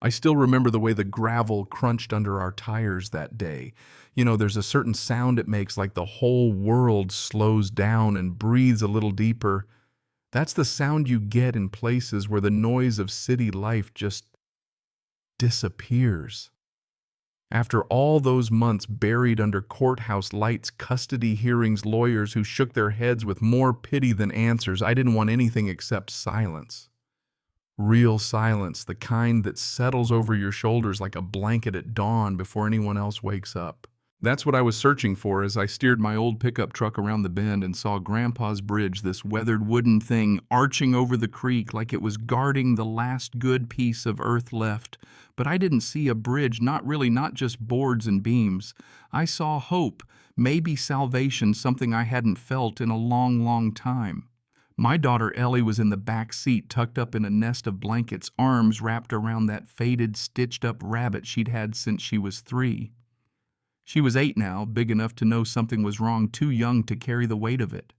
I still remember the way the gravel crunched under our tires that day. There's a certain sound it makes, like the whole world slows down and breathes a little deeper. That's the sound you get in places where the noise of city life just disappears. After all those months buried under courthouse lights, custody hearings, lawyers who shook their heads with more pity than answers, I didn't want anything except silence. Real silence, the kind that settles over your shoulders like a blanket at dawn before anyone else wakes up. That's what I was searching for as I steered my old pickup truck around the bend and saw Grandpa's bridge, this weathered wooden thing arching over the creek like it was guarding the last good piece of earth left. But I didn't see a bridge, not just boards and beams. I saw hope, maybe salvation, something I hadn't felt in a long, long time. My daughter Ellie was in the back seat, tucked up in a nest of blankets, arms wrapped around that faded, stitched-up rabbit she'd had since she was 3. She was 8 now, big enough to know something was wrong, too young to carry the weight of it.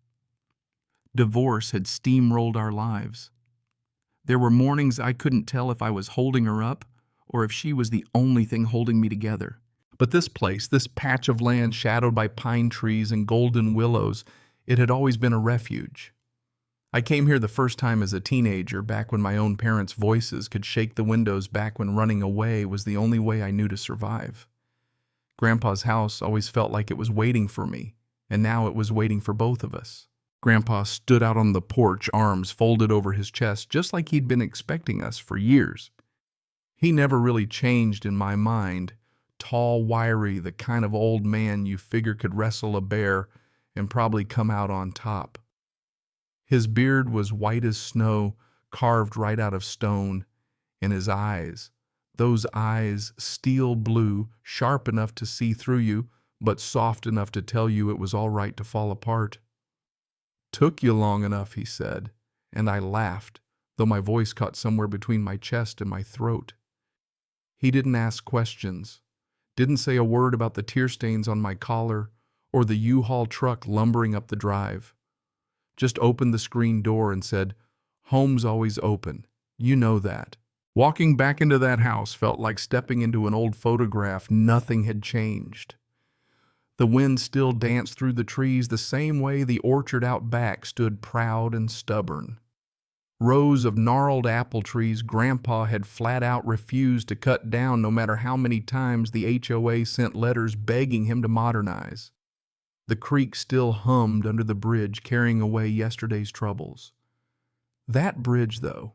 Divorce had steamrolled our lives. There were mornings I couldn't tell if I was holding her up or if she was the only thing holding me together. But this place, this patch of land shadowed by pine trees and golden willows, it had always been a refuge. I came here the first time as a teenager, back when my own parents' voices could shake the windows, back when running away was the only way I knew to survive. Grandpa's house always felt like it was waiting for me, and now it was waiting for both of us. Grandpa stood out on the porch, arms folded over his chest, just like he'd been expecting us for years. He never really changed in my mind. Tall, wiry, the kind of old man you figure could wrestle a bear and probably come out on top. His beard was white as snow, carved right out of stone, and his eyes, those eyes, steel blue, sharp enough to see through you, but soft enough to tell you it was all right to fall apart. "Took you long enough," he said, and I laughed, though my voice caught somewhere between my chest and my throat. He didn't ask questions, didn't say a word about the tear stains on my collar or the U-Haul truck lumbering up the drive. Just opened the screen door and said, "Home's always open. You know that." Walking back into that house felt like stepping into an old photograph. Nothing had changed. The wind still danced through the trees the same way the orchard out back stood proud and stubborn. Rows of gnarled apple trees Grandpa had flat out refused to cut down, no matter how many times the HOA sent letters begging him to modernize. The creek still hummed under the bridge, carrying away yesterday's troubles. That bridge, though,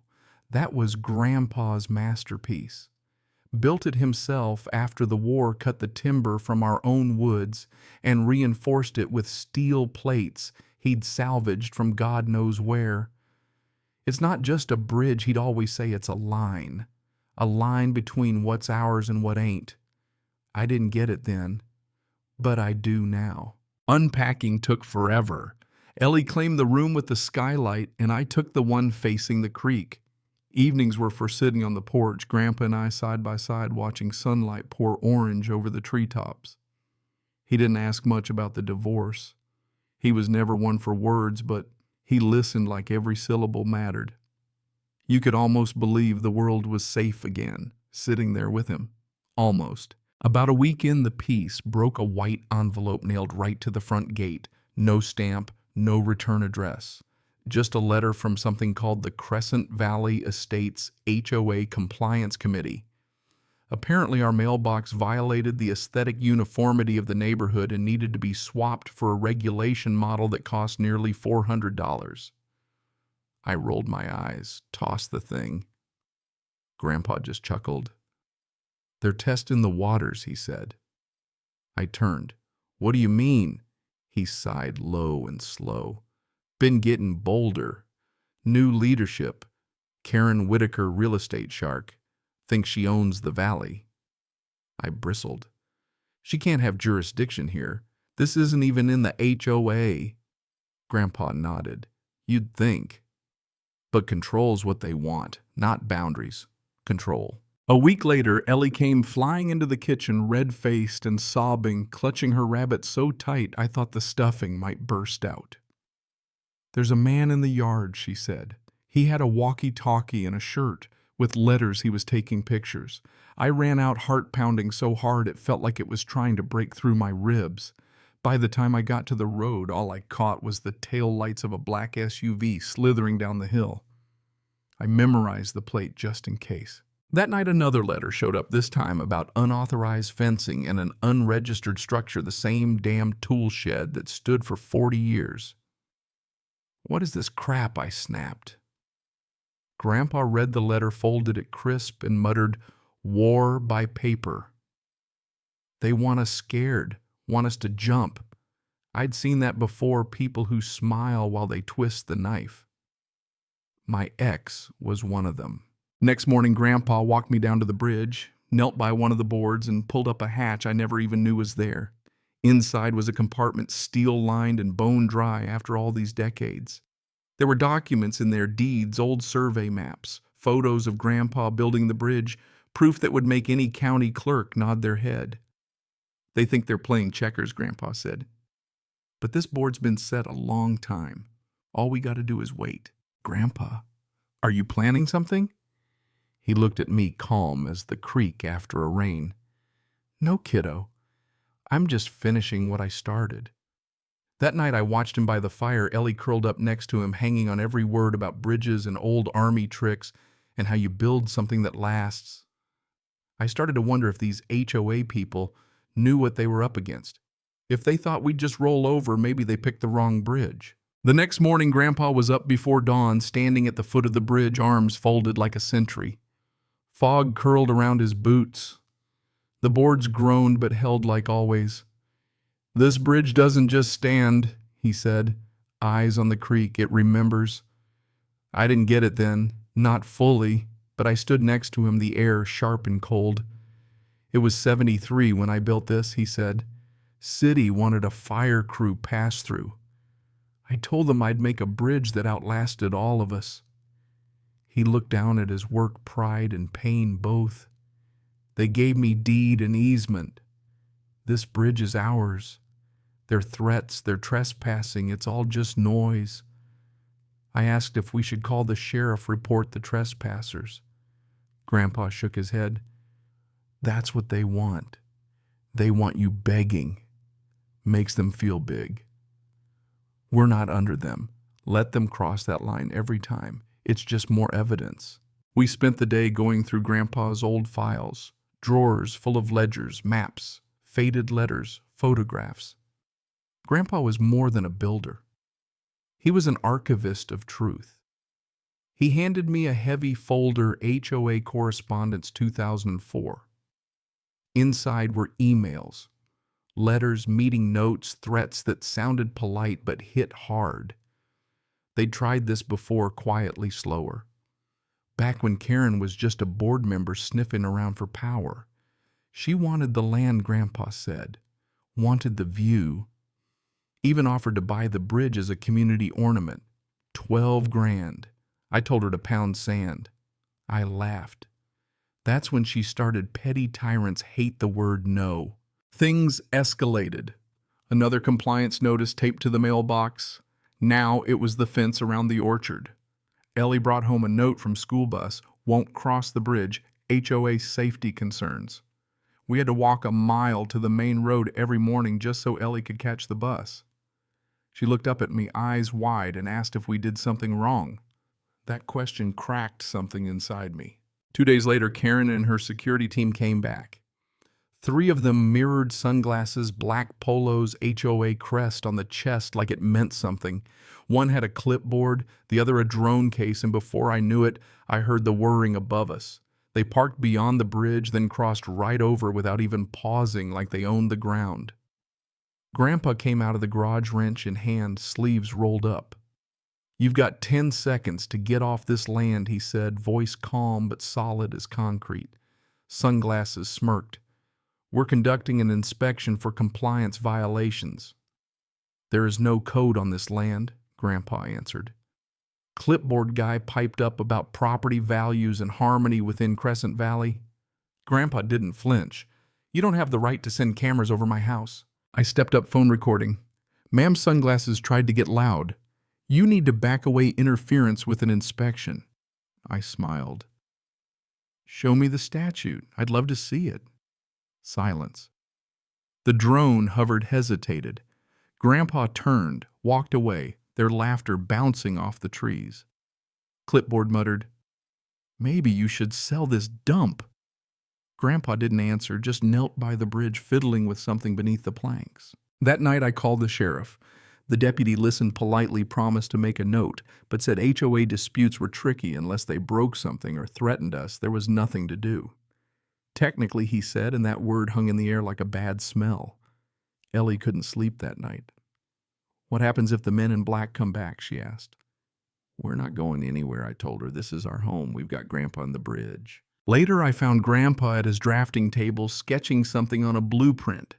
that was Grandpa's masterpiece. Built it himself after the war, cut the timber from our own woods and reinforced it with steel plates he'd salvaged from God knows where. It's not just a bridge, he'd always say, it's a line between what's ours and what ain't. I didn't get it then, but I do now. Unpacking took forever. Ellie claimed the room with the skylight, and I took the one facing the creek. Evenings were for sitting on the porch, Grandpa and I side by side, watching sunlight pour orange over the treetops. He didn't ask much about the divorce. He was never one for words, but he listened like every syllable mattered. You could almost believe the world was safe again, sitting there with him. Almost. About a week in, the peace broke a white envelope nailed right to the front gate. No stamp, no return address. Just a letter from something called the Crescent Valley Estates HOA Compliance Committee. Apparently our mailbox violated the aesthetic uniformity of the neighborhood and needed to be swapped for a regulation model that cost nearly $400. I rolled my eyes, tossed the thing. Grandpa just chuckled. "They're testing the waters," he said. I turned. "What do you mean?" He sighed low and slow. "Been getting bolder. New leadership. Karen Whitaker, real estate shark. Thinks she owns the valley." I bristled. "She can't have jurisdiction here. This isn't even in the HOA. Grandpa nodded. "You'd think. But control's what they want, not boundaries. Control." A week later, Ellie came flying into the kitchen, red-faced and sobbing, clutching her rabbit so tight I thought the stuffing might burst out. "There's a man in the yard," she said. "He had a walkie-talkie and a shirt With letters, he was taking pictures. I ran out, heart pounding so hard it felt like it was trying to break through my ribs. By the time I got to the road, all I caught was the tail lights of a black SUV slithering down the hill. I memorized the plate just in case. That night another letter showed up, this time about unauthorized fencing and an unregistered structure, the same damn tool shed that stood for 40 years. "What is this crap?" I snapped. Grandpa read the letter, folded it crisp, and muttered, "War by paper. They want us scared, want us to jump." I'd seen that before, people who smile while they twist the knife. My ex was one of them. Next morning, Grandpa walked me down to the bridge, knelt by one of the boards, and pulled up a hatch I never even knew was there. Inside was a compartment steel-lined and bone-dry after all these decades. There were documents in there, deeds, old survey maps, photos of Grandpa building the bridge, proof that would make any county clerk nod their head. "They think they're playing checkers," Grandpa said. "But this board's been set a long time. All we got to do is wait." "Grandpa, are you planning something?" He looked at me, calm as the creek after a rain. "No, kiddo. I'm just finishing what I started." That night I watched him by the fire, Ellie curled up next to him, hanging on every word about bridges and old army tricks and how you build something that lasts. I started to wonder if these HOA people knew what they were up against. If they thought we'd just roll over, maybe they picked the wrong bridge. The next morning, Grandpa was up before dawn, standing at the foot of the bridge, arms folded like a sentry. Fog curled around his boots. The boards groaned but held like always. "This bridge doesn't just stand," he said, eyes on the creek. "It remembers." I didn't get it then, not fully, but I stood next to him, the air sharp and cold. "It was 73 when I built this," he said. "City wanted a fire crew pass through. I told them I'd make a bridge that outlasted all of us." He looked down at his work, pride and pain both. "They gave me deed and easement. This bridge is ours. Their threats, their trespassing, it's all just noise." I asked if we should call the sheriff, report the trespassers. Grandpa shook his head. "That's what they want. They want you begging. Makes them feel big. We're not under them. Let them cross that line every time. It's just more evidence." We spent the day going through Grandpa's old files, drawers full of ledgers, maps, faded letters, photographs. Grandpa was more than a builder. He was an archivist of truth. He handed me a heavy folder, HOA Correspondence 2004. Inside were emails, letters, meeting notes, threats that sounded polite but hit hard. They'd tried this before, quietly, slower. Back when Karen was just a board member sniffing around for power. She wanted the land, Grandpa said, wanted the view. Even offered to buy the bridge as a community ornament. 12 grand. I told her to pound sand. I laughed. That's when she started. Petty tyrants hate the word no. Things escalated. Another compliance notice taped to the mailbox. Now it was the fence around the orchard. Ellie brought home a note from school bus. "Won't cross the bridge. HOA safety concerns." We had to walk a mile to the main road every morning just so Ellie could catch the bus. She looked up at me, eyes wide, and asked if we did something wrong. That question cracked something inside me. 2 days later, Karen and her security team came back. 3 of them, mirrored sunglasses, black polos, HOA crest on the chest like it meant something. One had a clipboard, the other a drone case, and before I knew it, I heard the whirring above us. They parked beyond the bridge, then crossed right over without even pausing, like they owned the ground. Grandpa came out of the garage, wrench in hand, sleeves rolled up. "You've got 10 seconds to get off this land," he said, voice calm but solid as concrete. Sunglasses smirked. "We're conducting an inspection for compliance violations." "There is no code on this land," Grandpa answered. Clipboard guy piped up about property values and harmony within Crescent Valley. Grandpa didn't flinch. "You don't have the right to send cameras over my house." I stepped up, phone recording. "Ma'am's sunglasses tried to get loud. You need to back away interference with an inspection." I smiled. Show me the statute. I'd love to see it. Silence. The drone hovered, hesitated. Grandpa turned, walked away, their laughter bouncing off the trees. Clipboard muttered, "Maybe you should sell this dump." Grandpa didn't answer, just knelt by the bridge fiddling with something beneath the planks. That night I called the sheriff. The deputy listened politely, promised to make a note, but said HOA disputes were tricky unless they broke something or threatened us. There was nothing to do. Technically, he said, and that word hung in the air like a bad smell. Ellie couldn't sleep that night. "What happens if the men in black come back?" she asked. "We're not going anywhere," I told her. "This is our home. We've got Grandpa on the bridge." Later, I found Grandpa at his drafting table sketching something on a blueprint.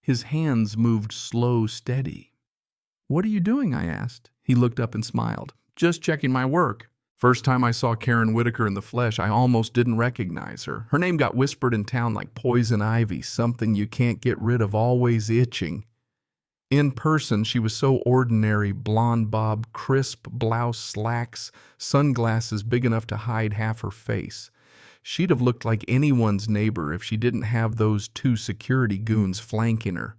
His hands moved slow, steady. "What are you doing?" I asked. He looked up and smiled. "Just checking my work." First time I saw Karen Whitaker in the flesh, I almost didn't recognize her. Her name got whispered in town like poison ivy, something you can't get rid of, always itching. In person, she was so ordinary, blonde bob, crisp blouse, slacks, sunglasses big enough to hide half her face. She'd have looked like anyone's neighbor if she didn't have those two security goons flanking her.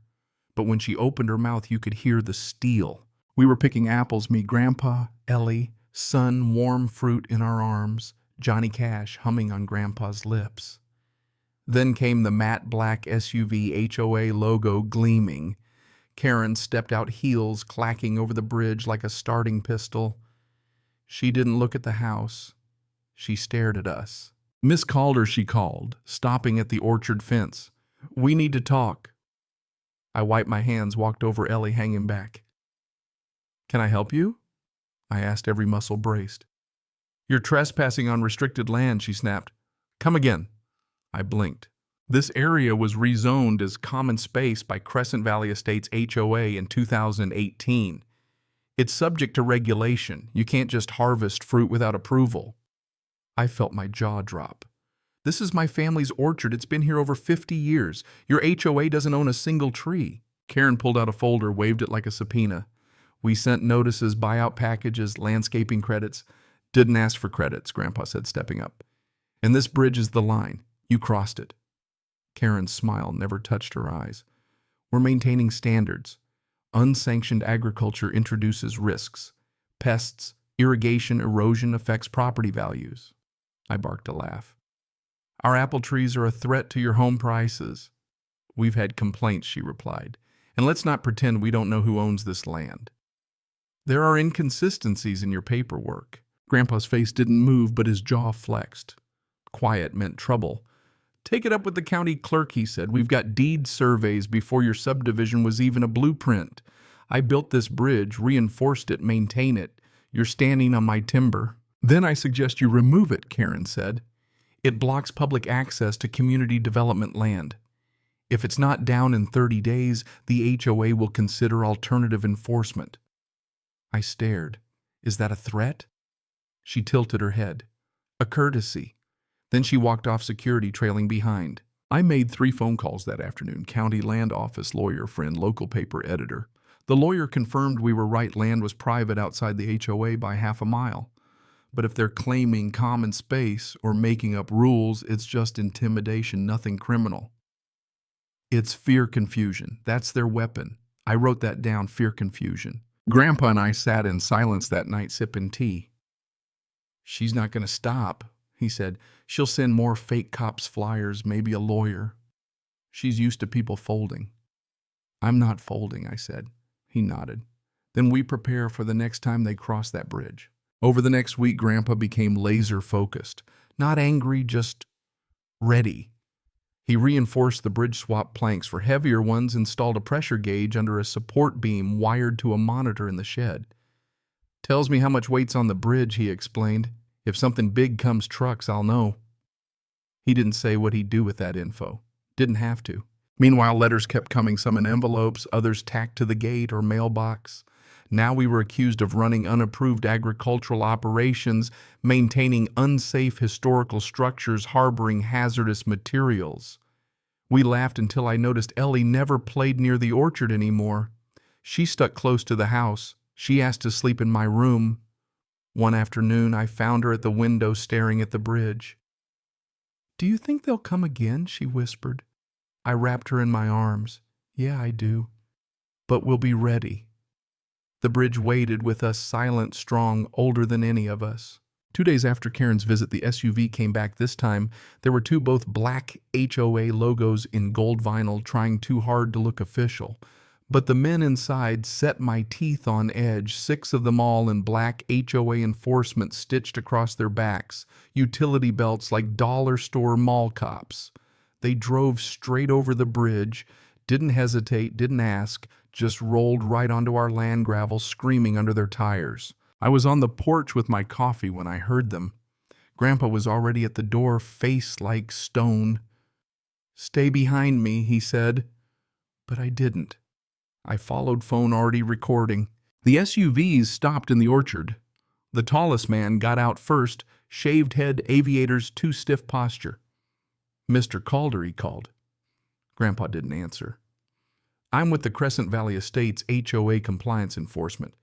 But when she opened her mouth, you could hear the steel. We were picking apples, me, Grandpa, Ellie, sun, warm fruit in our arms, Johnny Cash humming on Grandpa's lips. Then came the matte black SUV HOA logo gleaming. Karen stepped out, heels clacking over the bridge like a starting pistol. She didn't look at the house. She stared at us. "Miss Calder," she called, stopping at the orchard fence. "We need to talk." I wiped my hands, walked over Ellie hanging back. "Can I help you?" I asked, every muscle braced. "You're trespassing on restricted land," she snapped. "Come again." I blinked. This area was rezoned as common space by Crescent Valley Estates HOA in 2018. It's subject to regulation. You can't just harvest fruit without approval. I felt my jaw drop. "This is my family's orchard. It's been here over 50 years. Your HOA doesn't own a single tree." Karen pulled out a folder, waved it like a subpoena. "We sent notices, buyout packages, landscaping credits." "Didn't ask for credits," Grandpa said, stepping up. "And this bridge is the line. You crossed it." Karen's smile never touched her eyes. "We're maintaining standards. Unsanctioned agriculture introduces risks. Pests, irrigation, erosion affects property values." I barked a laugh. "Our apple trees are a threat to your home prices." "We've had complaints," she replied. "And let's not pretend we don't know who owns this land. There are inconsistencies in your paperwork." Grandpa's face didn't move, but his jaw flexed. Quiet meant trouble. "Take it up with the county clerk," he said. "We've got deed surveys before your subdivision was even a blueprint. I built this bridge, reinforced it, maintain it. You're standing on my timber." "Then I suggest you remove it," Karen said. "It blocks public access to community development land. If it's not down in 30 days, the HOA will consider alternative enforcement." I stared. "Is that a threat?" She tilted her head. "A courtesy." Then she walked off, security trailing behind. I made 3 phone calls that afternoon. County land office, lawyer friend, local paper editor. The lawyer confirmed we were right. Land was private outside the HOA by half a mile. But if they're claiming common space or making up rules, it's just intimidation, nothing criminal. It's fear confusion. That's their weapon. I wrote that down, fear confusion. Grandpa and I sat in silence that night, sipping tea. "She's not going to stop," he said. "She'll send more fake cops flyers, maybe a lawyer. She's used to people folding." "I'm not folding," I said. He nodded. "Then we prepare for the next time they cross that bridge." Over the next week, Grandpa became laser-focused. Not angry, just ready. He reinforced the bridge swap planks for heavier ones, installed a pressure gauge under a support beam wired to a monitor in the shed. "Tells me how much weight's on the bridge," he explained. "If something big comes trucks, I'll know." He didn't say what he'd do with that info. Didn't have to. Meanwhile, letters kept coming, some in envelopes, others tacked to the gate or mailbox. Now we were accused of running unapproved agricultural operations, maintaining unsafe historical structures, harboring hazardous materials. We laughed until I noticed Ellie never played near the orchard anymore. She stuck close to the house. She asked to sleep in my room. One afternoon, I found her at the window staring at the bridge. "Do you think they'll come again?" she whispered. I wrapped her in my arms. "Yeah, I do. But we'll be ready." The bridge waited with us, silent, strong, older than any of us. 2 days after Karen's visit, the SUV came back. This time, there were two both black HOA logos in gold vinyl, trying too hard to look official. But the men inside set my teeth on edge, 6 of them all in black HOA enforcement stitched across their backs, utility belts like dollar store mall cops. They drove straight over the bridge, didn't hesitate, didn't ask, just rolled right onto our land gravel, screaming under their tires. I was on the porch with my coffee when I heard them. Grandpa was already at the door, face like stone. "Stay behind me," he said. But I didn't. I followed, phone already recording. The SUVs stopped in the orchard. The tallest man got out first, shaved head, aviators, too stiff posture. "Mr. Calder," he called. Grandpa didn't answer. "I'm with the Crescent Valley Estates HOA Compliance Enforcement.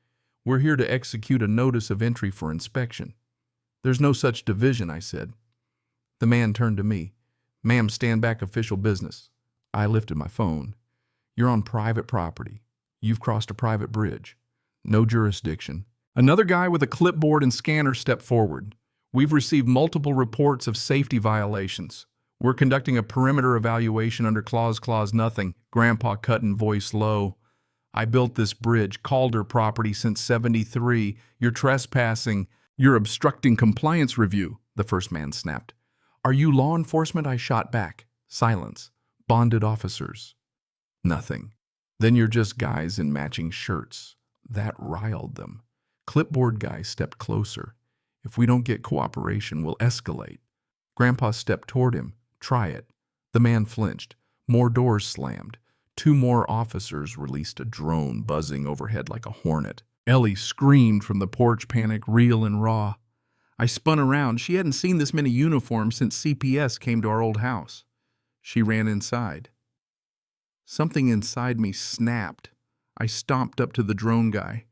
We're here to execute a notice of entry for inspection." "There's no such division," I said. The man turned to me. "Ma'am, stand back, official business." I lifted my phone. "You're on private property. You've crossed a private bridge. No jurisdiction." Another guy with a clipboard and scanner stepped forward. "We've received multiple reports of safety violations. We're conducting a perimeter evaluation under clause nothing." Grandpa cut in, voice low. "I built this bridge, Calder property, since '73. You're trespassing. You're obstructing compliance review," the first man snapped. "Are you law enforcement?" I shot back. Silence. Bonded officers. Nothing. "Then you're just guys in matching shirts." That riled them. Clipboard guy stepped closer. "If we don't get cooperation, we'll escalate." Grandpa stepped toward him. "Try it." The man flinched. More doors slammed. 2 more officers released a drone buzzing overhead like a hornet. Ellie screamed from the porch, panic real and raw. I spun around. She hadn't seen this many uniforms since CPS came to our old house. She ran inside. Something inside me snapped. I stomped up to the drone guy.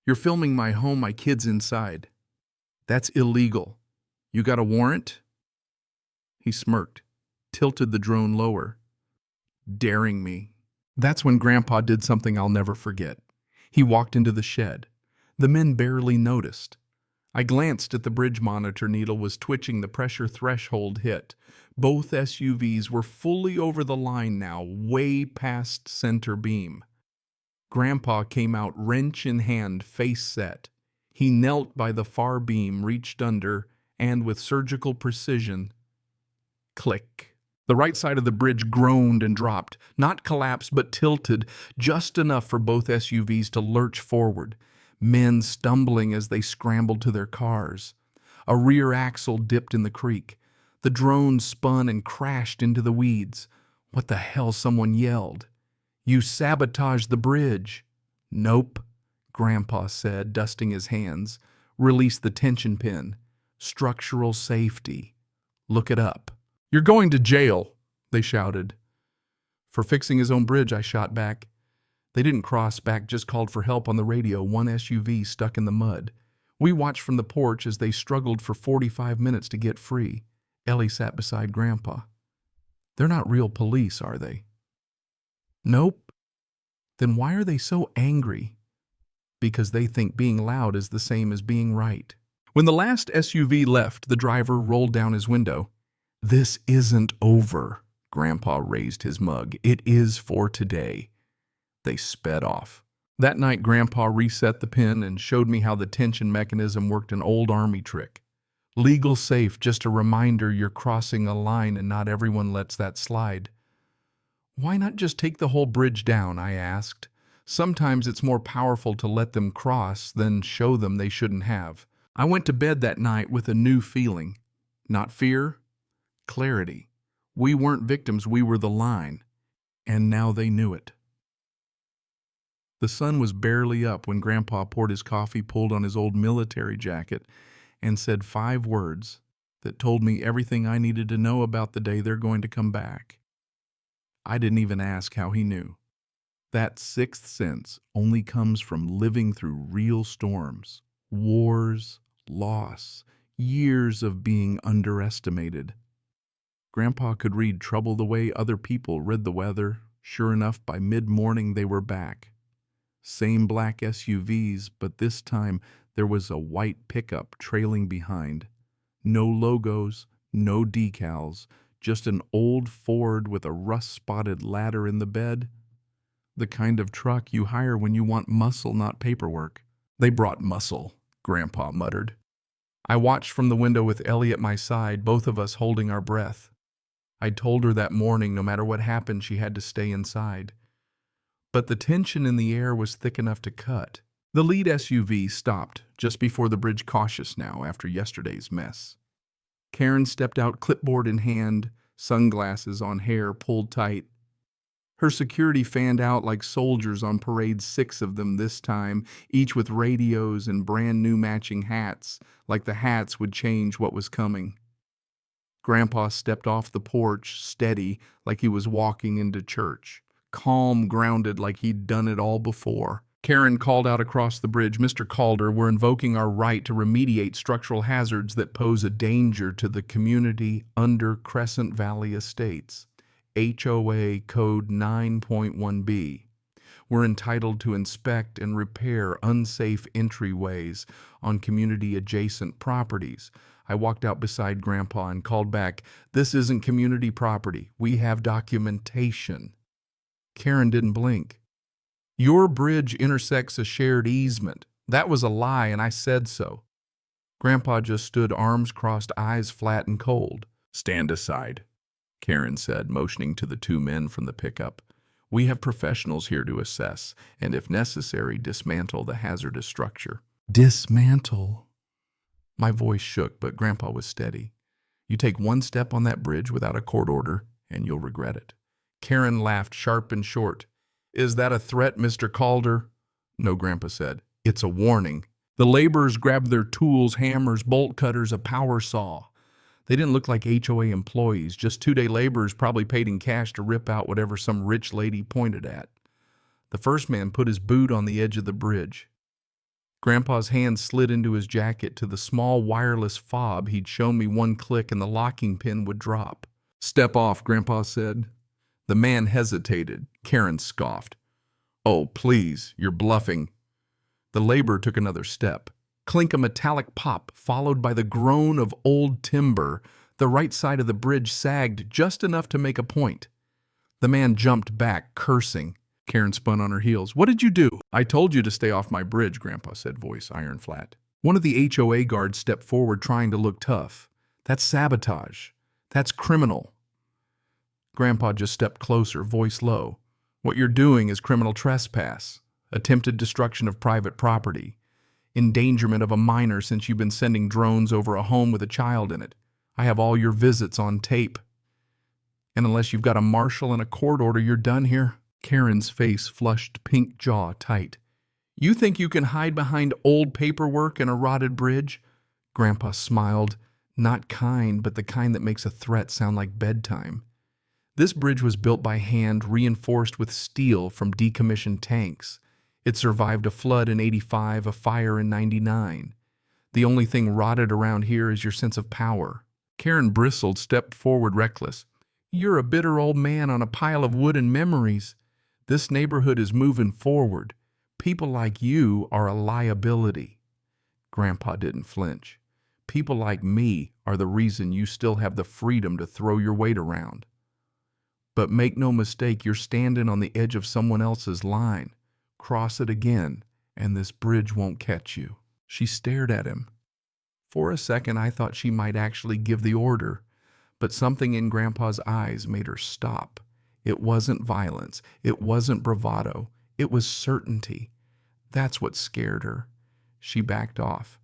"You're filming my home, my kids inside. That's illegal. You got a warrant?" He smirked, tilted the drone lower. "Daring me." That's when Grandpa did something I'll never forget. He walked into the shed. The men barely noticed. I glanced at the bridge monitor. Needle was twitching. The pressure threshold hit. Both SUVs were fully over the line now, way past center beam. Grandpa came out, wrench in hand, face set. He knelt by the far beam, reached under, and with surgical precision, click. The right side of the bridge groaned and dropped, not collapsed but tilted, just enough for both SUVs to lurch forward, men stumbling as they scrambled to their cars. A rear axle dipped in the creek. The drone spun and crashed into the weeds. "What the hell?" someone yelled. "You sabotaged the bridge." "Nope," Grandpa said, dusting his hands. "Release the tension pin. Structural safety. Look it up." "You're going to jail," they shouted. "For fixing his own bridge," I shot back. They didn't cross back, just called for help on the radio, 1 SUV stuck in the mud. We watched from the porch as they struggled for 45 minutes to get free. Ellie sat beside Grandpa. "They're not real police, are they?" "Nope." "Then why are they so angry?" "Because they think being loud is the same as being right." When the last SUV left, the driver rolled down his window. "This isn't over." Grandpa raised his mug. "It is for today." They sped off. That night, Grandpa reset the pin and showed me how the tension mechanism worked, an old Army trick. Legal safe, just a reminder you're crossing a line and not everyone lets that slide. "Why not just take the whole bridge down?" I asked. "Sometimes it's more powerful to let them cross than show them they shouldn't have." I went to bed that night with a new feeling. Not fear, clarity. We weren't victims, we were the line. And now they knew it. The sun was barely up when Grandpa poured his coffee, pulled on his old military jacket, and said 5 words that told me everything I needed to know about the day they're going to come back. I didn't even ask how he knew. That 6th sense only comes from living through real storms, wars, loss, Years of being underestimated. Grandpa could read trouble the way other people read the weather. Sure enough, by mid-morning they were back. Same black SUVs, but this time there was a white pickup trailing behind. No logos, no decals, just an old Ford with a rust-spotted ladder in the bed. The kind of truck you hire when you want muscle, not paperwork. They brought muscle, Grandpa muttered. I watched from the window with Ellie at my side, both of us holding our breath. I'd told her that morning no matter what happened she had to stay inside. But the tension in the air was thick enough to cut. The lead SUV stopped just before the bridge, cautious now after yesterday's mess. Karen stepped out, clipboard in hand, sunglasses on, hair pulled tight. Her security fanned out like soldiers on parade, 6 of them this time, each with radios and brand new matching hats, like the hats would change what was coming. Grandpa stepped off the porch, steady, like he was walking into church. Calm, grounded, like he'd done it all before. Karen called out across the bridge, "Mr. Calder, we're invoking our right to remediate structural hazards that pose a danger to the community under Crescent Valley Estates. HOA Code 9.1b. We're entitled to inspect and repair unsafe entryways on community-adjacent properties." I walked out beside Grandpa and called back, "This isn't community property. We have documentation." Karen didn't blink. "Your bridge intersects a shared easement. That was a lie, and I said so." Grandpa just stood, arms crossed, eyes flat and cold. "Stand aside," Karen said, motioning to the 2 men from the pickup. "We have professionals here to assess, and if necessary, dismantle the hazardous structure." Dismantle? My voice shook, but Grandpa was steady. "You take 1 step on that bridge without a court order, and you'll regret it." Karen laughed, sharp and short. "Is that a threat, Mr. Calder?" "No," Grandpa said. "It's a warning." The laborers grabbed their tools, hammers, bolt cutters, a power saw. They didn't look like HOA employees, just 2-day laborers probably paid in cash to rip out whatever some rich lady pointed at. The first man put his boot on the edge of the bridge. Grandpa's hand slid into his jacket to the small wireless fob he'd shown me. 1 click and the locking pin would drop. "Step off," Grandpa said. The man hesitated. Karen scoffed. "Oh, please, you're bluffing." The laborer took another step. Clink, a metallic pop, followed by the groan of old timber. The right side of the bridge sagged just enough to make a point. The man jumped back, cursing. Karen spun on her heels. "What did you do?" "I told you to stay off my bridge," Grandpa said, voice iron flat. One of the HOA guards stepped forward, trying to look tough. "That's sabotage. That's criminal." Grandpa just stepped closer, voice low. "What you're doing is criminal trespass, attempted destruction of private property, endangerment of a minor since you've been sending drones over a home with a child in it. I have all your visits on tape. And unless you've got a marshal and a court order, you're done here." Karen's face flushed, pink jaw tight. "You think you can hide behind old paperwork and a rotted bridge?" Grandpa smiled. Not kind, but the kind that makes a threat sound like bedtime. "This bridge was built by hand, reinforced with steel from decommissioned tanks. It survived a flood in '85, a fire in '99. The only thing rotted around here is your sense of power." Karen bristled, stepped forward, reckless. "You're a bitter old man on a pile of wood and memories. This neighborhood is moving forward. People like you are a liability." Grandpa didn't flinch. "People like me are the reason you still have the freedom to throw your weight around. But make no mistake, you're standing on the edge of someone else's line. Cross it again, and this bridge won't catch you." She stared at him. For a second, I thought she might actually give the order, but something in Grandpa's eyes made her stop. It wasn't violence. It wasn't bravado. It was certainty. That's what scared her. She backed off.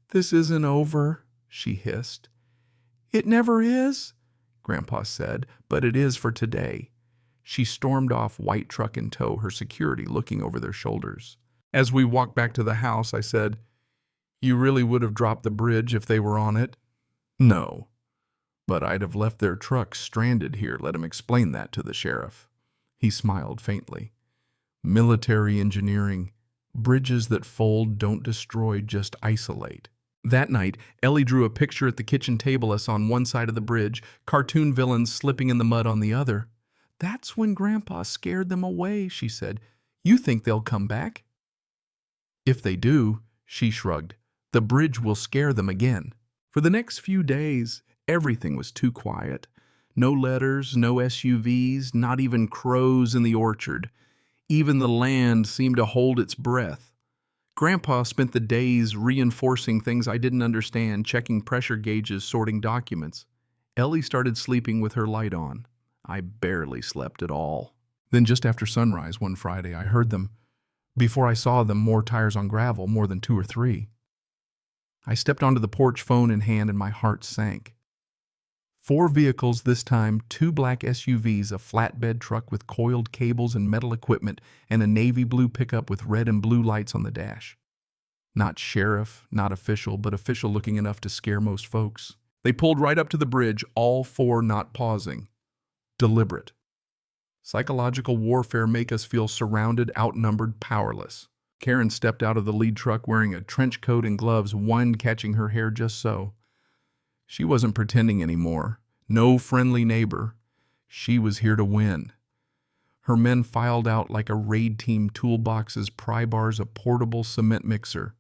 "This isn't over," she hissed. "It never is," Grandpa said, "but it is for today." She stormed off, white truck in tow, her security looking over their shoulders. As we walked back to the house, I said, "You really would have dropped the bridge if they were on it?" "No. But I'd have left their truck stranded here. Let him explain that to the sheriff." He smiled faintly. "Military engineering. Bridges that fold don't destroy, just isolate." That night, Ellie drew a picture at the kitchen table us on one side of the bridge, cartoon villains slipping in the mud on the other. "That's when Grandpa scared them away," she said. "You think they'll come back?" "If they do," she shrugged, "the bridge will scare them again." For the next few days, everything was too quiet. No letters, no SUVs, not even crows in the orchard. Even the land seemed to hold its breath. Grandpa spent the days reinforcing things I didn't understand, checking pressure gauges, sorting documents. Ellie started sleeping with her light on. I barely slept at all. Then just after sunrise one Friday, I heard them. Before I saw them, more tires on gravel, more than 2 or 3. I stepped onto the porch, phone in hand, and my heart sank. 4 vehicles this time, 2 black SUVs, a flatbed truck with coiled cables and metal equipment, and a navy blue pickup with red and blue lights on the dash. Not sheriff, not official, but official looking enough to scare most folks. They pulled right up to the bridge, all 4 not pausing. Deliberate. Psychological warfare make us feel surrounded, outnumbered, powerless. Karen stepped out of the lead truck wearing a trench coat and gloves, wind catching her hair just so. She wasn't pretending anymore. No friendly neighbor. She was here to win. Her men filed out like a raid team, toolboxes, pry bars, a portable cement mixer.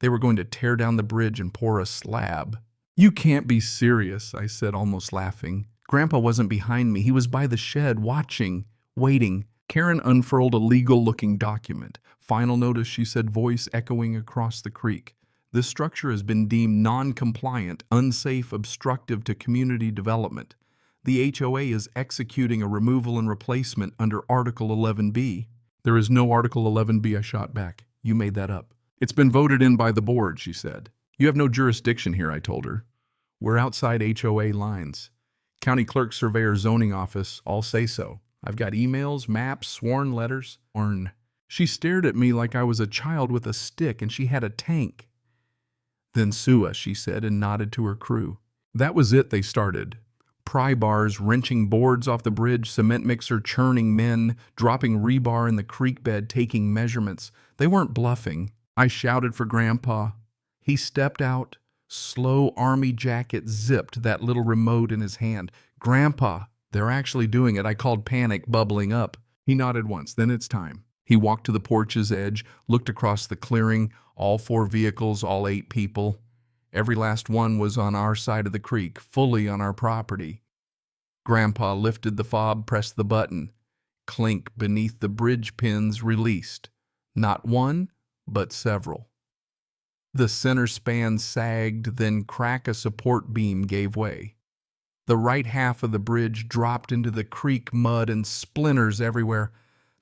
They were going to tear down the bridge and pour a slab. "You can't be serious," I said, almost laughing. Grandpa wasn't behind me. He was by the shed, watching, waiting. Karen unfurled a legal-looking document. "Final notice," she said, voice echoing across the creek. "This structure has been deemed non-compliant, unsafe, obstructive to community development. The HOA is executing a removal and replacement under Article 11B. "There is no Article 11B, I shot back. "You made that up." "It's been voted in by the board," she said. "You have no jurisdiction here," I told her. "We're outside HOA lines. County clerk, surveyor, zoning office, all say so. I've got emails, maps, sworn letters." She stared at me like I was a child with a stick and she had a tank. "Then sue us," she said, and nodded to her crew. That was it. They started. Pry bars, wrenching boards off the bridge, cement mixer churning men, dropping rebar in the creek bed, taking measurements. They weren't bluffing. I shouted for Grandpa. He stepped out, slow army jacket zipped, that little remote in his hand. "Grandpa, they're actually doing it." I called, panic bubbling up. He nodded once. "Then it's time." He walked to the porch's edge, looked across the clearing, all 4 vehicles, all 8 people. Every last one was on our side of the creek, fully on our property. Grandpa lifted the fob, pressed the button. Clink beneath the bridge pins released. Not one, but several. The center span sagged, then crack a support beam gave way. The right half of the bridge dropped into the creek mud and splinters everywhere.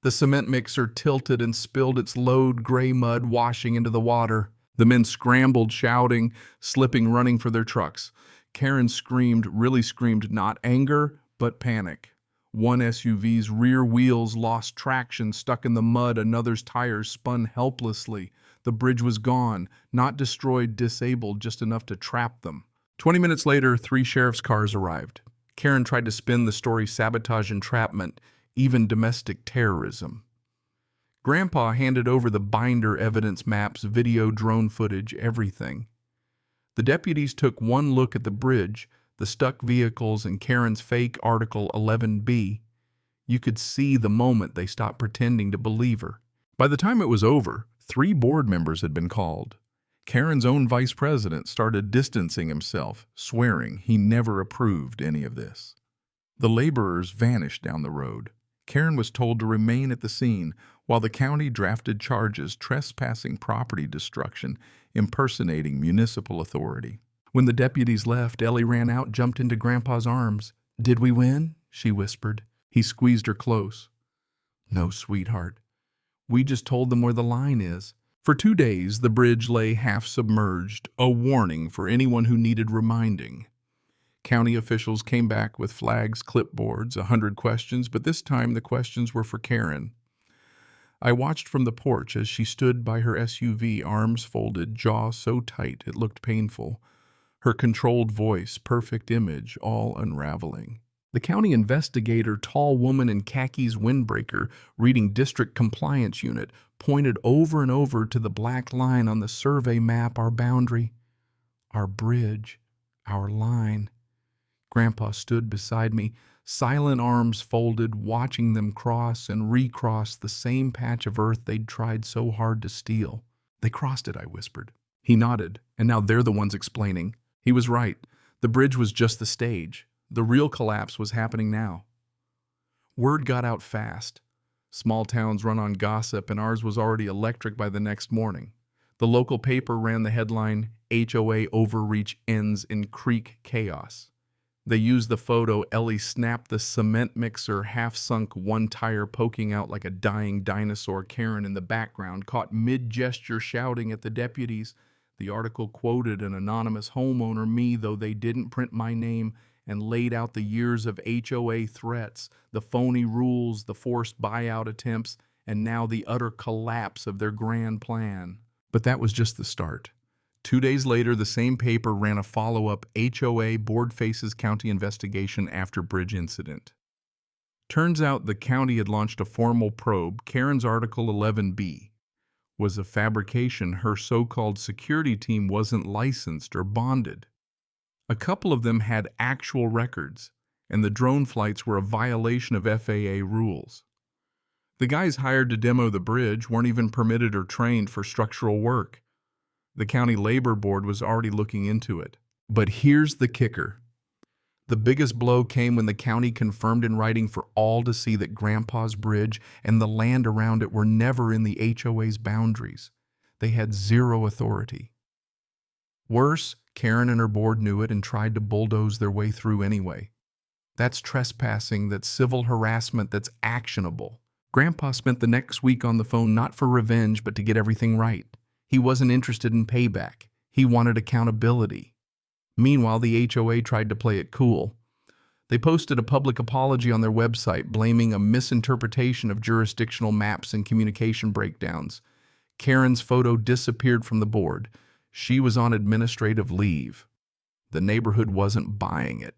The cement mixer tilted and spilled its load, gray mud washing into the water. The men scrambled, shouting, slipping, running for their trucks. Karen screamed, really screamed, not anger, but panic. One SUV's rear wheels lost traction, stuck in the mud. Another's tires spun helplessly. The bridge was gone, not destroyed, disabled, just enough to trap them. 20 minutes later, 3 sheriff's cars arrived. Karen tried to spin the story sabotage, entrapment, even domestic terrorism. Grandpa handed over the binder, evidence, maps, video, drone footage, everything. The deputies took one look at the bridge, the stuck vehicles, and Karen's fake Article 11B. You could see the moment they stopped pretending to believe her. By the time it was over, 3 board members had been called. Karen's own vice president started distancing himself, swearing he never approved any of this. The laborers vanished down the road. Karen was told to remain at the scene while the county drafted charges, trespassing, property destruction, impersonating municipal authority. When the deputies left, Ellie ran out, jumped into Grandpa's arms. "Did we win?" she whispered. He squeezed her close. "No, sweetheart. We just told them where the line is." For 2 days, the bridge lay half submerged, a warning for anyone who needed reminding. County officials came back with flags, clipboards, 100 questions, but this time the questions were for Karen. I watched from the porch as she stood by her SUV, arms folded, jaw so tight it looked painful. Her controlled voice, perfect image, all unraveling. The county investigator, tall woman in khakis, windbreaker, reading district compliance unit, pointed over and over to the black line on the survey map, our boundary. Our bridge, our line. Grandpa stood beside me, silent arms folded, watching them cross and recross the same patch of earth they'd tried so hard to steal. They crossed it, I whispered. He nodded, and now they're the ones explaining. He was right. The bridge was just the stage. The real collapse was happening now. Word got out fast. Small towns run on gossip, and ours was already electric by the next morning. The local paper ran the headline, HOA Overreach Ends in Creek Chaos. They used the photo. Ellie snapped the cement mixer, half-sunk, one tire poking out like a dying dinosaur. Karen in the background, caught mid-gesture shouting at the deputies. The article quoted an anonymous homeowner, me, though they didn't print my name, and laid out the years of HOA threats, the phony rules, the forced buyout attempts, and now the utter collapse of their grand plan. But that was just the start. 2 days later, the same paper ran a follow-up HOA Board Faces County investigation after bridge incident. Turns out the county had launched a formal probe. Karen's Article 11B was a fabrication. Her so-called security team wasn't licensed or bonded. A couple of them had actual records, and the drone flights were a violation of FAA rules. The guys hired to demo the bridge weren't even permitted or trained for structural work. The county labor board was already looking into it. But here's the kicker. The biggest blow came when the county confirmed in writing for all to see that Grandpa's bridge and the land around it were never in the HOA's boundaries. They had zero authority. Worse, Karen and her board knew it and tried to bulldoze their way through anyway. That's trespassing, that's civil harassment, that's actionable. Grandpa spent the next week on the phone not for revenge, but to get everything right. He wasn't interested in payback. He wanted accountability. Meanwhile, the HOA tried to play it cool. They posted a public apology on their website, blaming a misinterpretation of jurisdictional maps and communication breakdowns. Karen's photo disappeared from the board. She was on administrative leave. The neighborhood wasn't buying it.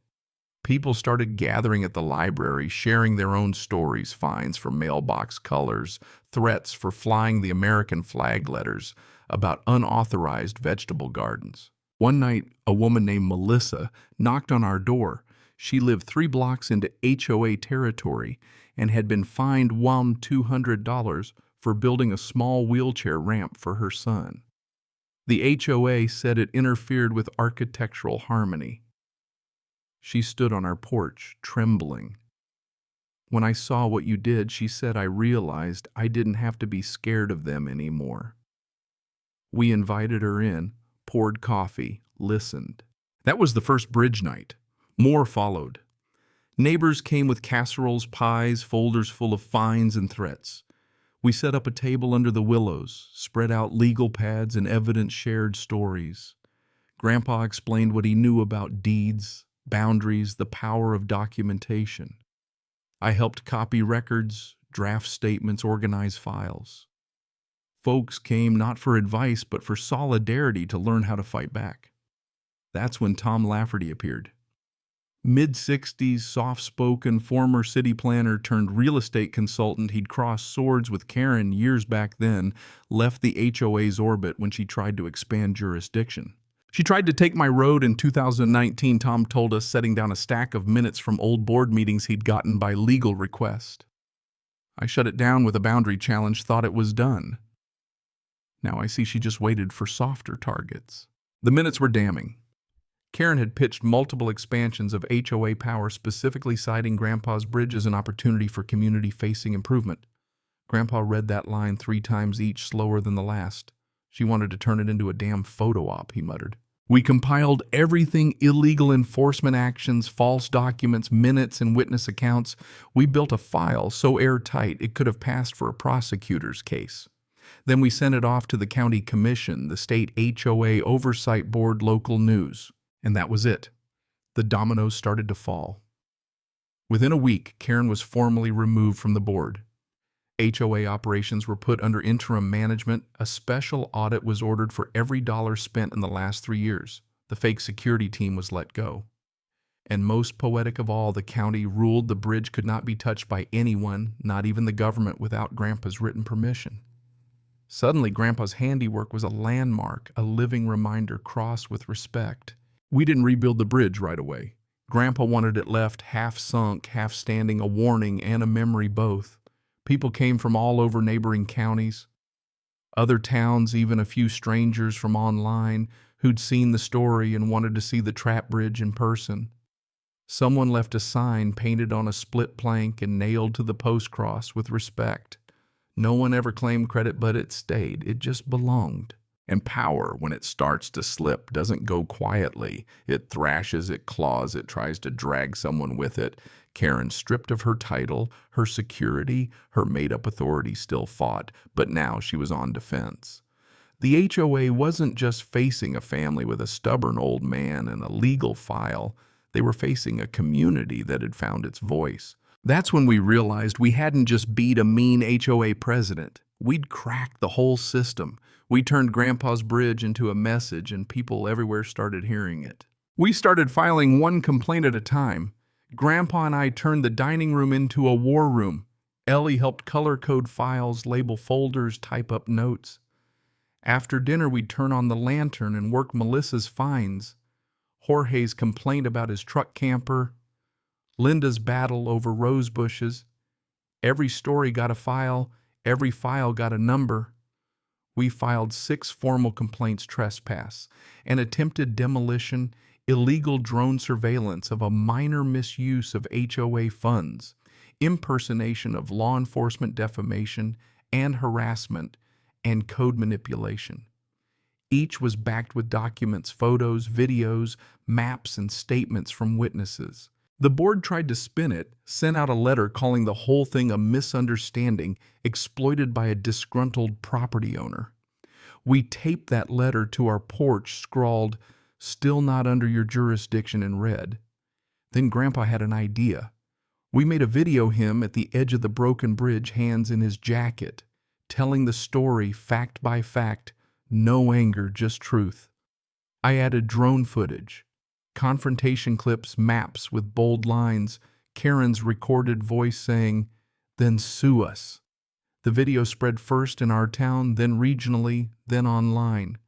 People started gathering at the library, sharing their own stories, fines for mailbox colors, threats for flying the American flag letters, about unauthorized vegetable gardens. One night, a woman named Melissa knocked on our door. She lived 3 blocks into HOA territory and had been fined $200 for building a small wheelchair ramp for her son. The HOA said it interfered with architectural harmony. She stood on our porch, trembling. When I saw what you did, she said, I realized I didn't have to be scared of them anymore. We invited her in, poured coffee, listened. That was the first bridge night. More followed. Neighbors came with casseroles, pies, folders full of fines and threats. We set up a table under the willows, spread out legal pads and evidence, shared stories. Grandpa explained what he knew about deeds, boundaries, the power of documentation. I helped copy records, draft statements, organize files. Folks came not for advice, but for solidarity to learn how to fight back. That's when Tom Lafferty appeared. Mid-60s, soft-spoken, former city planner turned real estate consultant. He'd crossed swords with Karen years back then, left the HOA's orbit when she tried to expand jurisdiction. She tried to take my road in 2019, Tom told us, setting down a stack of minutes from old board meetings he'd gotten by legal request. I shut it down with a boundary challenge, thought it was done. Now I see she just waited for softer targets. The minutes were damning. Karen had pitched multiple expansions of HOA power, specifically citing Grandpa's bridge as an opportunity for community-facing improvement. Grandpa read that line 3 times each, slower than the last. She wanted to turn it into a damn photo op, he muttered. We compiled everything: illegal enforcement actions, false documents, minutes, and witness accounts. We built a file so airtight it could have passed for a prosecutor's case. Then we sent it off to the county commission, the state HOA oversight board, local news. And that was it. The dominoes started to fall. Within a week, Karen was formally removed from the board. HOA operations were put under interim management. A special audit was ordered for every dollar spent in the last 3 years. The fake security team was let go. And most poetic of all, the county ruled the bridge could not be touched by anyone, not even the government, without Grandpa's written permission. Suddenly, Grandpa's handiwork was a landmark, a living reminder crossed with respect. We didn't rebuild the bridge right away. Grandpa wanted it left half sunk, half standing, a warning and a memory both. People came from all over neighboring counties, other towns, even a few strangers from online who'd seen the story and wanted to see the trap bridge in person. Someone left a sign painted on a split plank and nailed to the post cross with respect. No one ever claimed credit, but it stayed. It just belonged. And power, when it starts to slip, doesn't go quietly. It thrashes, it claws, it tries to drag someone with it. Karen, stripped of her title, her security, her made-up authority, still fought, but now she was on defense. The HOA wasn't just facing a family with a stubborn old man and a legal file. They were facing a community that had found its voice. That's when we realized we hadn't just beat a mean HOA president. We'd cracked the whole system. We turned Grandpa's bridge into a message, and people everywhere started hearing it. We started filing one complaint at a time. Grandpa and I turned the dining room into a war room. Ellie helped color code files, label folders, type up notes. After dinner, we'd turn on the lantern and work Melissa's fines. Jorge's complaint about his truck camper. Linda's battle over rose bushes. Every story got a file. Every file got a number. We filed 6 formal complaints: trespass, an attempted demolition, illegal drone surveillance of a minor misuse of HOA funds, impersonation of law enforcement, defamation, and harassment, and code manipulation. Each was backed with documents, photos, videos, maps, and statements from witnesses. The board tried to spin it, sent out a letter calling the whole thing a misunderstanding exploited by a disgruntled property owner. We taped that letter to our porch, scrawled, "Still not under your jurisdiction," in red. Then Grandpa had an idea. We made a video him at the edge of the broken bridge, hands in his jacket, telling the story fact by fact, no anger, just truth. I added drone footage, confrontation clips, maps with bold lines, Karen's recorded voice saying, "Then sue us." The video spread first in our town, then regionally, then online.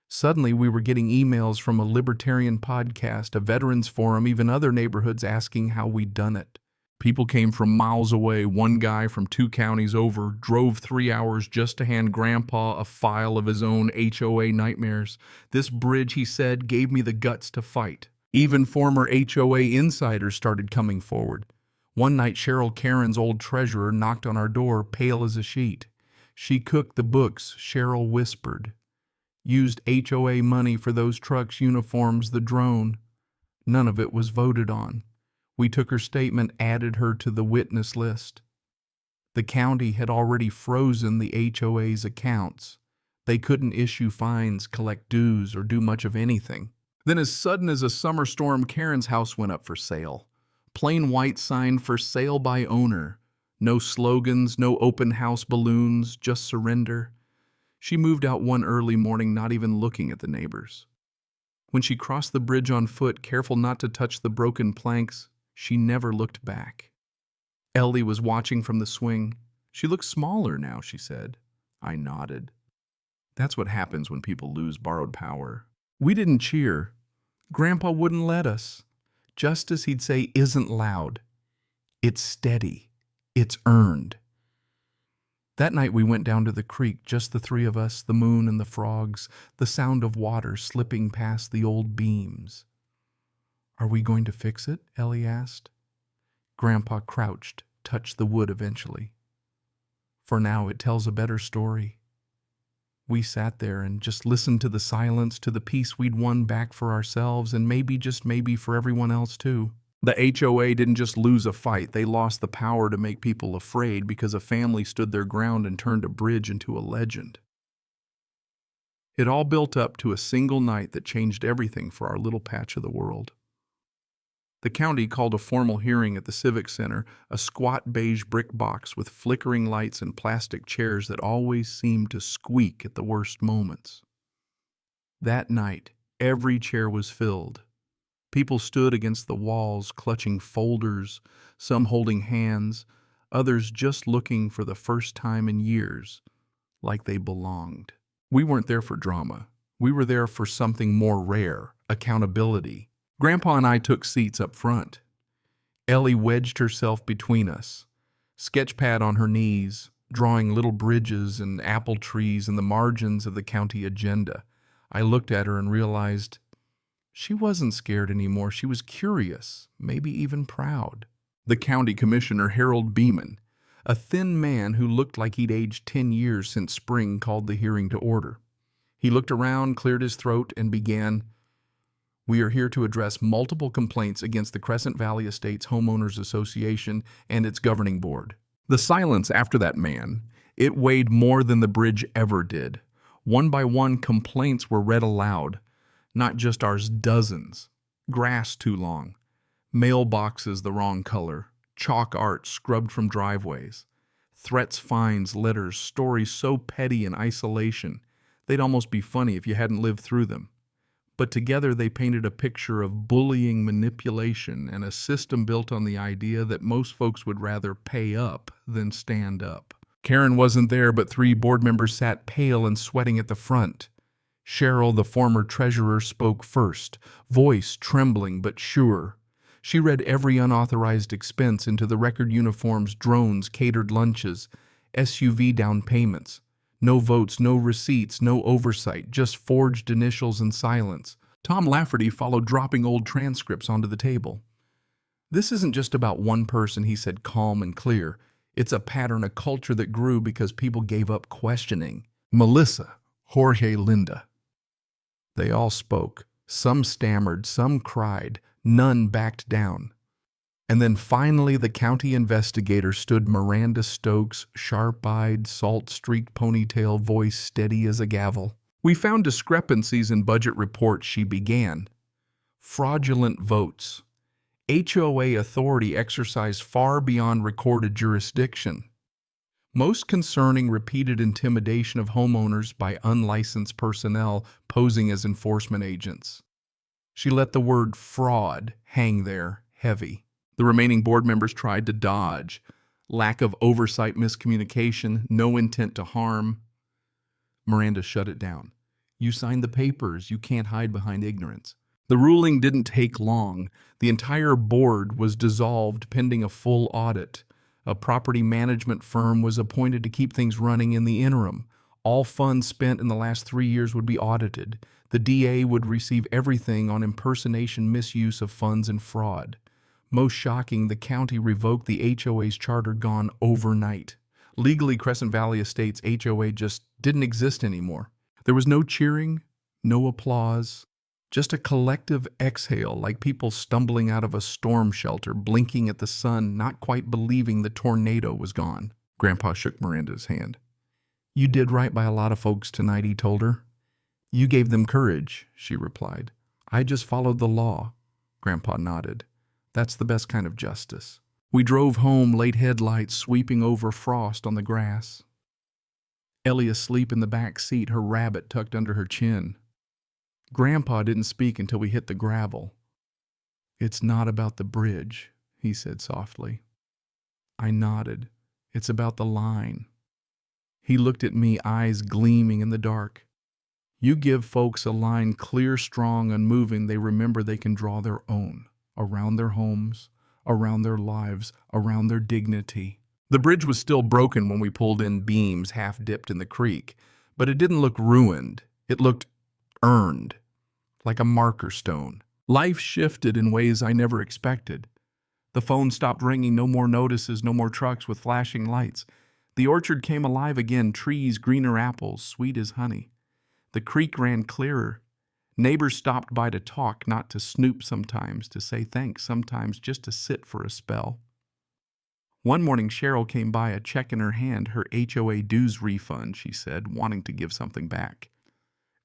Suddenly, we were getting emails from a libertarian podcast, a veterans forum, even other neighborhoods asking how we'd done it. People came from miles away. One guy from 2 counties over drove 3 hours just to hand Grandpa a file of his own HOA nightmares. "This bridge," he said, "gave me the guts to fight." Even former HOA insiders started coming forward. One night, Cheryl, Karen's old treasurer, knocked on our door, pale as a sheet. "She cooked the books," Cheryl whispered. "Used HOA money for those trucks, uniforms, the drone. None of it was voted on." We took her statement, added her to the witness list. The county had already frozen the HOA's accounts. They couldn't issue fines, collect dues, or do much of anything. Then, as sudden as a summer storm, Karen's house went up for sale. Plain white sign, "For sale by owner." No slogans, no open house balloons, just surrender. She moved out one early morning, not even looking at the neighbors. When she crossed the bridge on foot, careful not to touch the broken planks, she never looked back. Ellie was watching from the swing. "She looks smaller now," she said. I nodded. That's what happens when people lose borrowed power. We didn't cheer. Grandpa wouldn't let us. Justice, he'd say, isn't loud. It's steady. It's earned. That night we went down to the creek, just the 3 of us, the moon and the frogs, the sound of water slipping past the old beams. "Are we going to fix it?" Ellie asked. Grandpa crouched, touched the wood eventually. "For now, it tells a better story." We sat there and just listened to the silence, to the peace we'd won back for ourselves, and maybe, just maybe, for everyone else too. The HOA didn't just lose a fight, they lost the power to make people afraid because a family stood their ground and turned a bridge into a legend. It all built up to a single night that changed everything for our little patch of the world. The county called a formal hearing at the Civic Center, a squat beige brick box with flickering lights and plastic chairs that always seemed to squeak at the worst moments. That night, every chair was filled. People stood against the walls, clutching folders, some holding hands, others just looking for the first time in years. like they belonged. We weren't there for drama. We were there for something more rare, accountability. Grandpa and I took seats up front. Ellie wedged herself between us, sketchpad on her knees, drawing little bridges and apple trees in the margins of the county agenda. I looked at her and realized she wasn't scared anymore. She was curious, maybe even proud. The county commissioner, Harold Beeman, a thin man who looked like he'd aged 10 years since spring, called the hearing to order. He looked around, cleared his throat, and began, "We are here to address multiple complaints against the Crescent Valley Estates Homeowners Association and its governing board." The silence after that man, it weighed more than the bridge ever did. One by one, complaints were read aloud. Not just ours, dozens. Grass too long. Mailboxes the wrong color. Chalk art scrubbed from driveways. Threats, fines, letters, stories so petty in isolation, they'd almost be funny if you hadn't lived through them. But together they painted a picture of bullying, manipulation, and a system built on the idea that most folks would rather pay up than stand up. Karen wasn't there, but 3 board members sat pale and sweating at the front. Cheryl, the former treasurer, spoke first, voice trembling but sure. She read every unauthorized expense into the record uniforms, drones, catered lunches, SUV down payments. No votes, no receipts, no oversight, just forged initials and silence. Tom Lafferty followed, dropping old transcripts onto the table. "This isn't just about one person," he said, calm and clear. "It's a pattern, a culture that grew because people gave up questioning." Melissa, Jorge, Linda. They all spoke. Some stammered, some cried, none backed down. And then finally the county investigator stood, Miranda Stokes, sharp-eyed, salt-streaked ponytail, voice steady as a gavel. "We found discrepancies in budget reports," she began. "Fraudulent votes. HOA authority exercised far beyond recorded jurisdiction. Most concerning, repeated intimidation of homeowners by unlicensed personnel posing as enforcement agents." She let the word fraud hang there, heavy. The remaining board members tried to dodge. Lack of oversight, miscommunication, no intent to harm. Miranda shut it down. "You signed the papers. You can't hide behind ignorance." The ruling didn't take long. The entire board was dissolved pending a full audit. A property management firm was appointed to keep things running in the interim. All funds spent in the last 3 years would be audited. The DA would receive everything on impersonation, misuse of funds, and fraud. Most shocking, the county revoked the HOA's charter, gone overnight. Legally, Crescent Valley Estates HOA just didn't exist anymore. There was no cheering, no applause, just a collective exhale, like people stumbling out of a storm shelter, blinking at the sun, not quite believing the tornado was gone. Grandpa shook Miranda's hand. "You did right by a lot of folks tonight," he told her. "You gave them courage," she replied. "I just followed the law." Grandpa nodded. "That's the best kind of justice." We drove home, late headlights sweeping over frost on the grass. Ellie asleep in the back seat, her rabbit tucked under her chin. Grandpa didn't speak until we hit the gravel. "It's not about the bridge," he said softly. I nodded. "It's about the line." He looked at me, eyes gleaming in the dark. "You give folks a line clear, strong, unmoving, they remember they can draw their own, around their homes, around their lives, around their dignity." The bridge was still broken when we pulled in, beams half dipped in the creek, but it didn't look ruined. It looked earned, like a marker stone. Life shifted in ways I never expected. The phone stopped ringing, no more notices, no more trucks with flashing lights. The orchard came alive again, trees, greener apples, sweet as honey. The creek ran clearer. Neighbors stopped by to talk, not to snoop sometimes, to say thanks sometimes, just to sit for a spell. One morning, Cheryl came by, a check in her hand, her HOA dues refund, she said, wanting to give something back.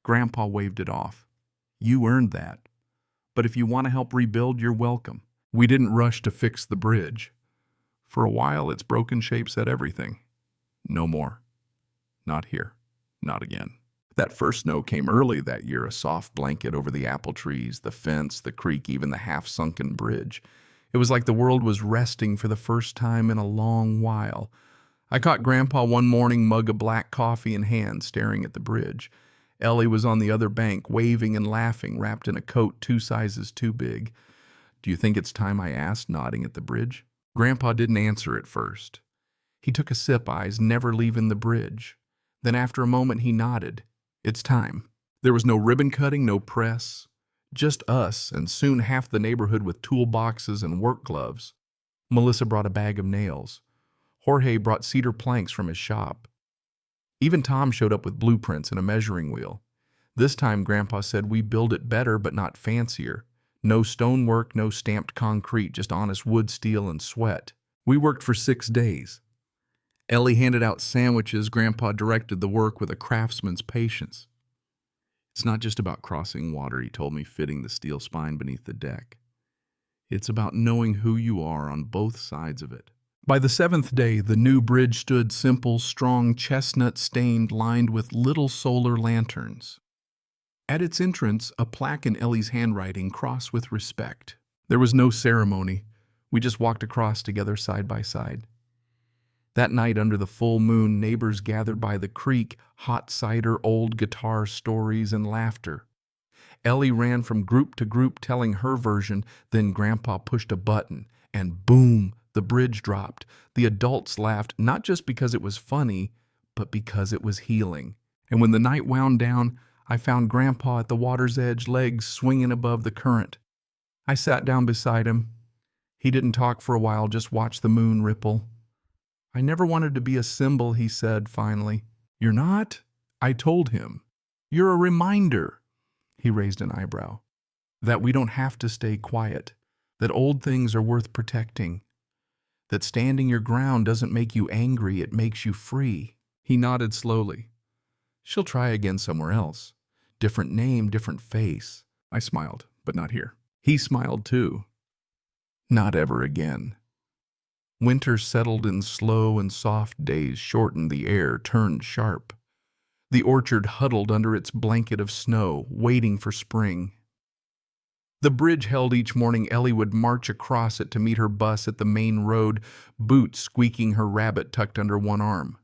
Grandpa waved it off. "You earned that. But if you want to help rebuild, you're welcome." We didn't rush to fix the bridge. For a while, its broken shape said everything. No more. Not here. Not again. That first snow came early that year, a soft blanket over the apple trees, the fence, the creek, even the half-sunken bridge. It was like the world was resting for the first time in a long while. I caught Grandpa one morning, mug of black coffee in hand, staring at the bridge. Ellie was on the other bank, waving and laughing, wrapped in a coat 2 sizes too big. "Do you think it's time?" I asked, nodding at the bridge. Grandpa didn't answer at first. He took a sip, eyes never leaving the bridge. Then after a moment he nodded. "It's time." There was no ribbon cutting, no press. Just us, and soon half the neighborhood with toolboxes and work gloves. Melissa brought a bag of nails. Jorge brought cedar planks from his shop. Even Tom showed up with blueprints and a measuring wheel. This time Grandpa said we build it better but not fancier. No stonework, no stamped concrete, just honest wood, steel, and sweat. We worked for 6 days. Ellie handed out sandwiches. Grandpa directed the work with a craftsman's patience. "It's not just about crossing water," he told me, fitting the steel spine beneath the deck. "It's about knowing who you are on both sides of it." By the 7th day, the new bridge stood simple, strong, chestnut-stained, lined with little solar lanterns. At its entrance, a plaque in Ellie's handwriting, "Cross with respect." There was no ceremony. We just walked across together side by side. That night, under the full moon, neighbors gathered by the creek, hot cider, old guitar stories, and laughter. Ellie ran from group to group telling her version, then Grandpa pushed a button, and boom, the bridge dropped. The adults laughed, not just because it was funny, but because it was healing. And when the night wound down, I found Grandpa at the water's edge, legs swinging above the current. I sat down beside him. He didn't talk for a while, just watched the moon ripple. "I never wanted to be a symbol," he said finally. "You're not?" I told him. "You're a reminder." He raised an eyebrow. "That we don't have to stay quiet. That old things are worth protecting. That standing your ground doesn't make you angry, it makes you free." He nodded slowly. "She'll try again somewhere else. Different name, different face." I smiled, but not here. He smiled too. "Not ever again." Winter settled in slow and soft days, shortened, the air turned sharp. The orchard huddled under its blanket of snow, waiting for spring. The bridge held each morning. Ellie would march across it to meet her bus at the main road, Boots squeaking, her rabbit tucked under one arm.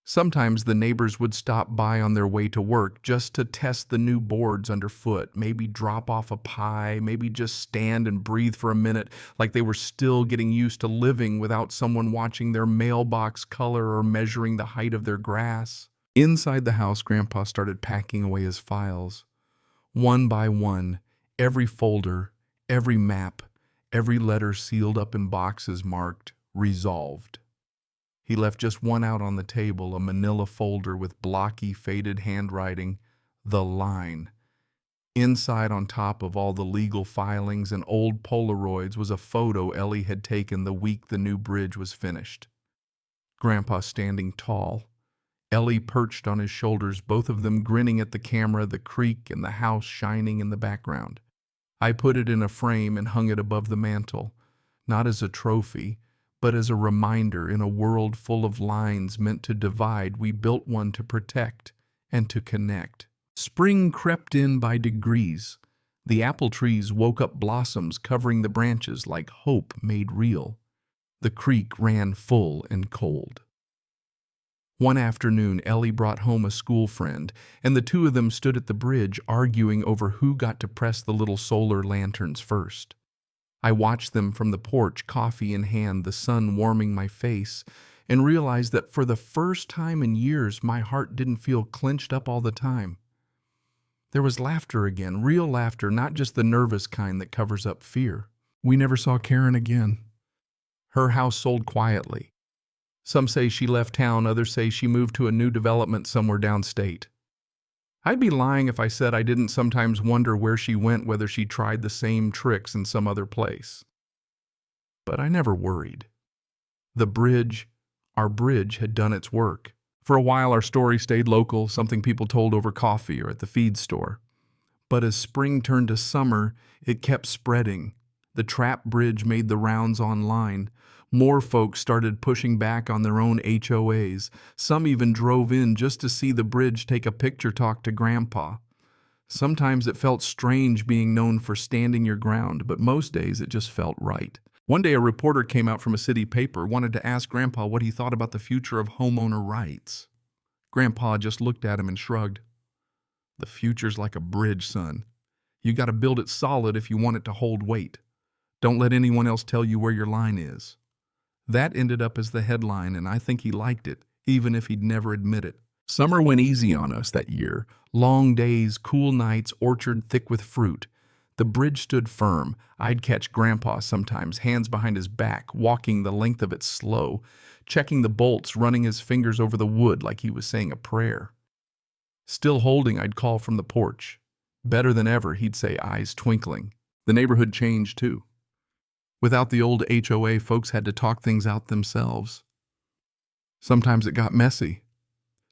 Sometimes the neighbors would stop by on their way to work just to test the new boards underfoot, maybe drop off a pie, maybe just stand and breathe for a minute, like they were still getting used to living without someone watching their mailbox color or measuring the height of their grass. Inside the house, Grandpa started packing away his files. One by one, every folder, every map, every letter sealed up in boxes marked "Resolved." He left just one out on the table, a manila folder with blocky, faded handwriting, "The Line." Inside, on top of all the legal filings and old Polaroids, was a photo Ellie had taken the week the new bridge was finished. Grandpa standing tall, Ellie perched on his shoulders, both of them grinning at the camera, the creek and the house shining in the background. I put it in a frame and hung it above the mantel, not as a trophy, but as a reminder. In a world full of lines meant to divide, we built one to protect and to connect. Spring crept in by degrees. The apple trees woke up blossoms covering the branches like hope made real. The creek ran full and cold. One afternoon, Ellie brought home a school friend, and the two of them stood at the bridge arguing over who got to press the little solar lanterns first. I watched them from the porch, coffee in hand, the sun warming my face, and realized that for the first time in years, my heart didn't feel clenched up all the time. There was laughter again, real laughter, not just the nervous kind that covers up fear. We never saw Karen again. Her house sold quietly. Some say she left town, others say she moved to a new development somewhere downstate. I'd be lying if I said I didn't sometimes wonder where she went, whether she tried the same tricks in some other place. But I never worried. Our bridge had done its work. For a while our story stayed local, something people told over coffee or at the feed store. But as spring turned to summer, it kept spreading. The trap bridge made the rounds online. More folks started pushing back on their own HOAs. Some even drove in just to see the bridge, take a picture, talk to Grandpa. Sometimes it felt strange being known for standing your ground, but most days it just felt right. One day, a reporter came out from a city paper, wanted to ask Grandpa what he thought about the future of homeowner rights. Grandpa just looked at him and shrugged. The future's like a bridge, son. You gotta build it solid if you want it to hold weight. Don't let anyone else tell you where your line is. That ended up as the headline, and I think he liked it, even if he'd never admit it. Summer went easy on us that year. Long days, cool nights, orchard thick with fruit. The bridge stood firm. I'd catch Grandpa sometimes, hands behind his back, walking the length of it slow, checking the bolts, running his fingers over the wood like he was saying a prayer. Still holding, I'd call from the porch. Better than ever, he'd say, eyes twinkling. The neighborhood changed, too. Without the old HOA, folks had to talk things out themselves. Sometimes it got messy.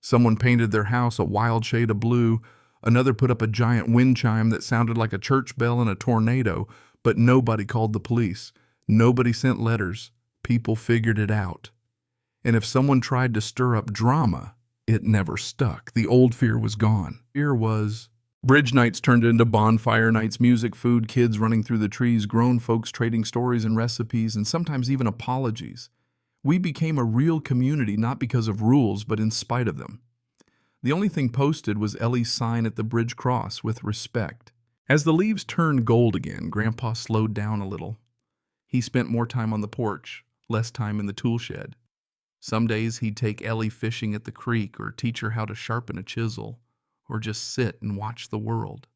Someone painted their house a wild shade of blue. Another put up a giant wind chime that sounded like a church bell in a tornado, but nobody called the police. Nobody sent letters. People figured it out. And if someone tried to stir up drama, it never stuck. The old fear was gone. Fear was... Bridge nights turned into bonfire nights, music, food, kids running through the trees, grown folks trading stories and recipes, and sometimes even apologies. We became a real community, not because of rules, but in spite of them. The only thing posted was Ellie's sign at the bridge cross, with respect. As the leaves turned gold again, Grandpa slowed down a little. He spent more time on the porch, less time in the tool shed. Some days he'd take Ellie fishing at the creek or teach her how to sharpen a chisel, or just sit and watch the world.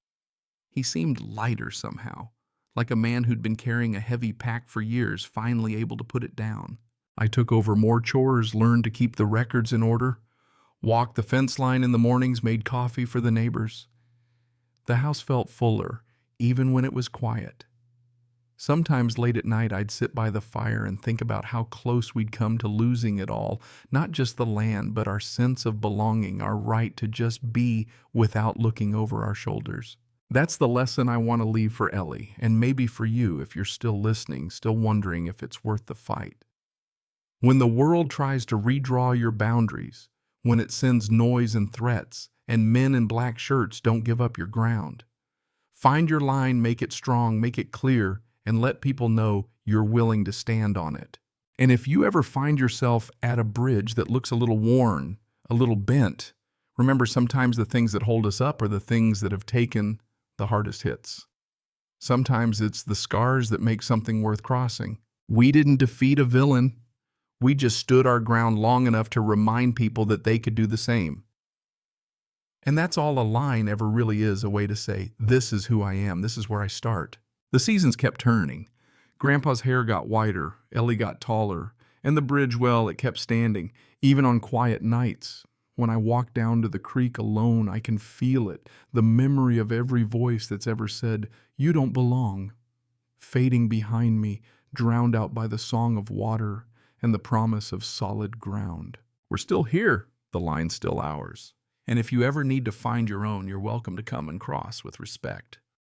He seemed lighter somehow, like a man who'd been carrying a heavy pack for years, finally able to put it down. I took over more chores, learned to keep the records in order, walked the fence line in the mornings, made coffee for the neighbors. The house felt fuller, even when it was quiet. Sometimes late at night I'd sit by the fire and think about how close we'd come to losing it all, not just the land, but our sense of belonging, our right to just be without looking over our shoulders. That's the lesson I want to leave for Ellie, and maybe for you if you're still listening, still wondering if it's worth the fight. When the world tries to redraw your boundaries, when it sends noise and threats, and men in black shirts don't give up your ground, find your line, make it strong, make it clear, and let people know you're willing to stand on it. And if you ever find yourself at a bridge that looks a little worn, a little bent, remember sometimes the things that hold us up are the things that have taken the hardest hits. Sometimes it's the scars that make something worth crossing. We didn't defeat a villain. We just stood our ground long enough to remind people that they could do the same. And that's all a line ever really is, a way to say, this is who I am, this is where I start. The seasons kept turning. Grandpa's hair got whiter, Ellie got taller, and the bridge, well, it kept standing, even on quiet nights. When I walk down to the creek alone, I can feel it, the memory of every voice that's ever said, you don't belong, fading behind me, drowned out by the song of water and the promise of solid ground. We're still here, the line's still ours. And if you ever need to find your own, you're welcome to come and cross with respect.